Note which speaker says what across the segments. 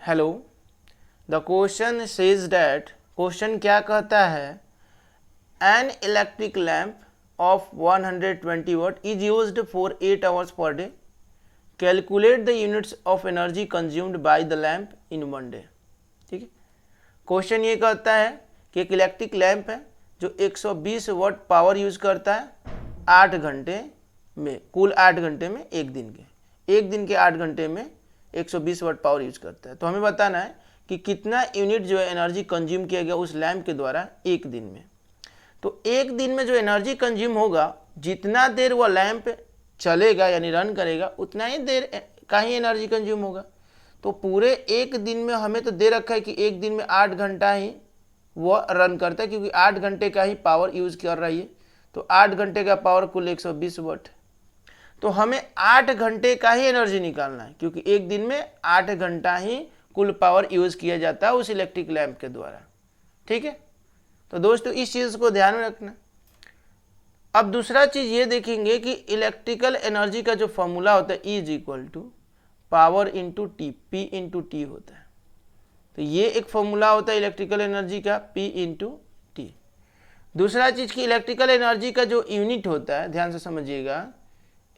Speaker 1: Hello, the question says that, question क्या कहता है, an electric lamp of 120 what is used for 8 hours per day, calculate the units of energy consumed by the lamp in one day. ठीक है, question ये कहता है कि एक इलेक्ट्रिक लैम्प है जो 120 वाट पावर यूज करता है 8 घंटे में, कुल 8 घंटे में, एक दिन के 8 घंटे में 120 वाट पावर यूज करता है। तो हमें बताना है कि कितना यूनिट जो है एनर्जी कंज्यूम किया गया उस लैम्प के द्वारा एक दिन में। तो एक दिन में जो एनर्जी कंज्यूम होगा, जितना देर वह लैम्प चलेगा यानी रन करेगा, उतना ही देर का ही एनर्जी कंज्यूम होगा। तो पूरे एक दिन में हमें तो दे रखा है कि एक दिन में 8 घंटा ही वह रन करता है, क्योंकि 8 घंटे का ही पावर यूज कर रही है। तो 8 घंटे का पावर कुल 120 वाट। तो हमें 8 घंटे का ही एनर्जी निकालना है, क्योंकि एक दिन में 8 घंटा ही कुल पावर यूज किया जाता है उस इलेक्ट्रिक लैम्प के द्वारा। ठीक है, तो दोस्तों इस चीज को ध्यान में रखना। अब दूसरा चीज ये देखेंगे कि इलेक्ट्रिकल एनर्जी का जो फॉर्मूला होता है E = power into T, P into T होता है। तो ये एक फॉर्मूला होता है इलेक्ट्रिकल एनर्जी का, P इंटू टी। दूसरा चीज की इलेक्ट्रिकल एनर्जी का जो यूनिट होता है, ध्यान से समझिएगा,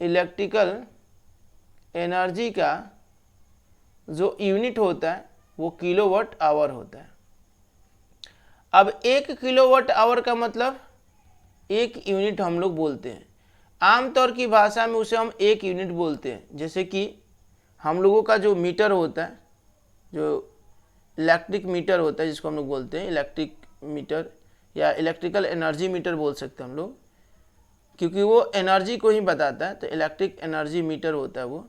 Speaker 1: इलेक्ट्रिकल एनर्जी का जो यूनिट होता है वो किलोवाट आवर होता है। अब 1 किलोवाट आवर का मतलब 1 यूनिट हम लोग बोलते हैं। आमतौर की भाषा में उसे हम 1 यूनिट बोलते हैं। जैसे कि हम लोगों का जो मीटर होता है, जो इलेक्ट्रिक मीटर होता है, जिसको हम लोग बोलते हैं इलेक्ट्रिक मीटर या इलेक्ट्रिकल एनर्जी मीटर बोल सकते हैं हम लोग, क्योंकि वो एनर्जी को ही बताता है। तो इलेक्ट्रिक एनर्जी मीटर होता है वो।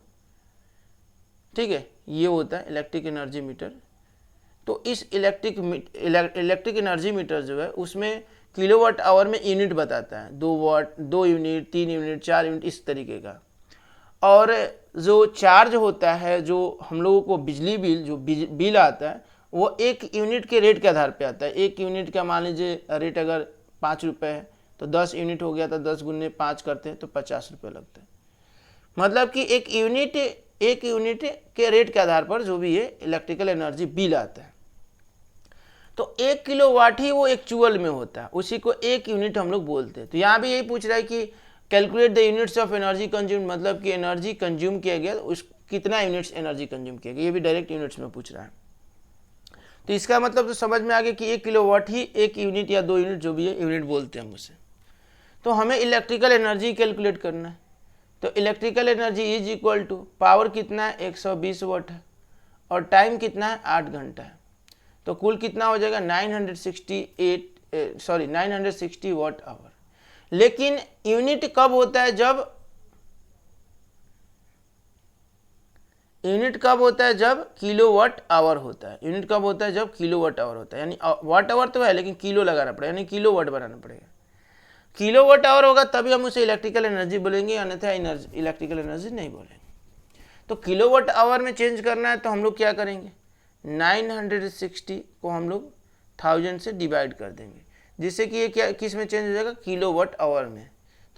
Speaker 1: ठीक है, ये होता है इलेक्ट्रिक एनर्जी मीटर। तो इस इलेक्ट्रिक एनर्जी मीटर जो है उसमें किलोवाट आवर में यूनिट बताता है, 2 वाट, 2 यूनिट, 3 यूनिट, 4 यूनिट, इस तरीके का। और जो चार्ज होता है, जो हम लोगों को बिजली बिल, जो बिल आता है, वो 1 यूनिट के रेट के आधार पे आता है। 1 यूनिट का मान लीजिए रेट अगर 5 रुपये है, तो 10 यूनिट हो गया, तो 10 गुने 5 करते हैं तो 50 रुपये लगते हैं। मतलब कि 1 यूनिट के रेट के आधार पर जो भी है इलेक्ट्रिकल एनर्जी बिल आता है। तो 1 किलोवाट ही वो एक्चुअल में होता है, उसी को 1 यूनिट हम लोग बोलते हैं। तो यहाँ भी यही पूछ रहा है कि calculate the units of energy consume, मतलब कि एनर्जी कंज्यूम किया गया उस कितना यूनिट्स एनर्जी कंज्यूम किया गया, ये भी डायरेक्ट यूनिट्स में पूछ रहा है। तो इसका मतलब तो समझ में आ गया कि 1 किलोवाट ही 1 यूनिट या 2 यूनिट जो भी है यूनिट बोलते हैं हम उसे। तो हमें इलेक्ट्रिकल एनर्जी कैलकुलेट करना है। तो इलेक्ट्रिकल एनर्जी E = पावर कितना है, 120 वाट है, और टाइम कितना है, 8 घंटा है। तो कुल कितना हो जाएगा, 960 वाट आवर। लेकिन यूनिट कब होता है, जब किलोवाट आवर होता है। यूनिट कब होता है, जब किलोवाट आवर होता है। यानी वाट आवर तो है लेकिन किलो लगाना पड़ेगा, यानी किलोवाट बनाना पड़ेगा। किलोवाट आवर होगा तभी हम उसे इलेक्ट्रिकल एनर्जी बोलेंगे, अन्यथा इलेक्ट्रिकल एनर्जी नहीं बोलेंगे। तो किलोवाट आवर में चेंज करना है तो हम लोग क्या करेंगे, 960 को हम लोग 1000 से डिवाइड कर देंगे, जिससे कि ये क्या किस में चेंज हो जाएगा, किलोवाट आवर में।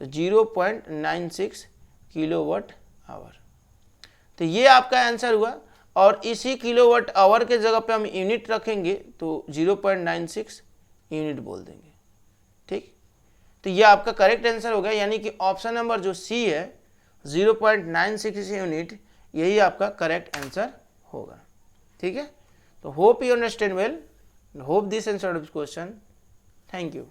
Speaker 1: तो 0.96 किलोवाट आवर। तो ये आपका आंसर हुआ। और इसी किलोवाट आवर के जगह पे हम यूनिट रखेंगे तो 0.96 यूनिट बोल देंगे। ठीक, तो ये आपका करेक्ट आंसर होगा। यानी कि ऑप्शन नंबर जो सी है 0.96 यूनिट, यही आपका करेक्ट आंसर होगा। ठीक है, तो hope you understand well, hope this answer of question. Thank you.